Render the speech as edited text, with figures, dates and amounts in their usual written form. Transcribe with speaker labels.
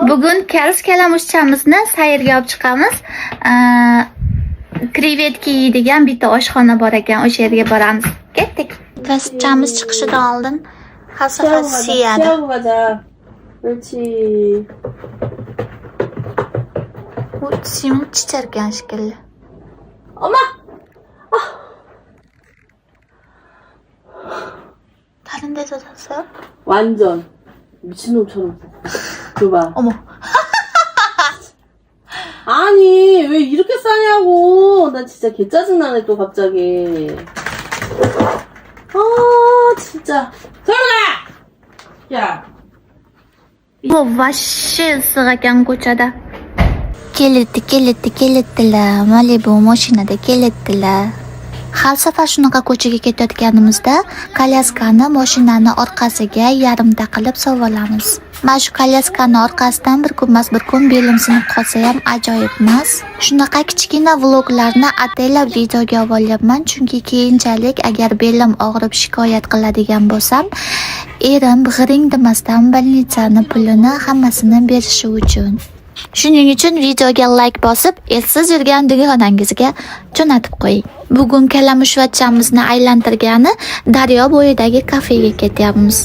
Speaker 1: Bugun Kals kalamushchamizni sayrga olib chiqamiz. Krevetka yeydigan bitta oshxona bor ekan, o'sha yerga boramiz. Ketdik. Kalamushchamiz chiqishidan oldin hasa yeyadi.
Speaker 2: 피하고 가자. 그렇지.
Speaker 1: Sim chicharkan shekilli.
Speaker 2: 엄마!
Speaker 1: 다른 데서 샀어요?
Speaker 2: 완전 미친놈처럼 줘봐.
Speaker 1: 어머.
Speaker 2: 아니 왜 이렇게 싸냐고. 나 진짜 개 짜증나네 또 갑자기. 아 진짜. 설마! 야.
Speaker 1: Bu вообще issiq ekan ko'chada. Kelitdilar. Malibu mashinada kelitdilar. Har safar shunaqa ko'chaga ketayotganimizda kolyaskani mashinani orqasiga yarimta qilib sovolamiz. Mana shu kolyaskani orqasidan bir kun belim sinib qolsa ham ajoyib emas. Shunaqa kichkina vloglarni ataylab videoga olyapman, chunki keyinchalik agar belim og'rib shikoyat qiladigan bo'lsam, erim g'iring demasdan больницani pulini hammasini berishi uchun. Shuning uchun videoga like bosib, esiz yurgan dugonangizga jo'natib qo'ying. Bugun kalamushvachchamizni aylantirgani daryo bo'yidagi kafega ketyapmiz.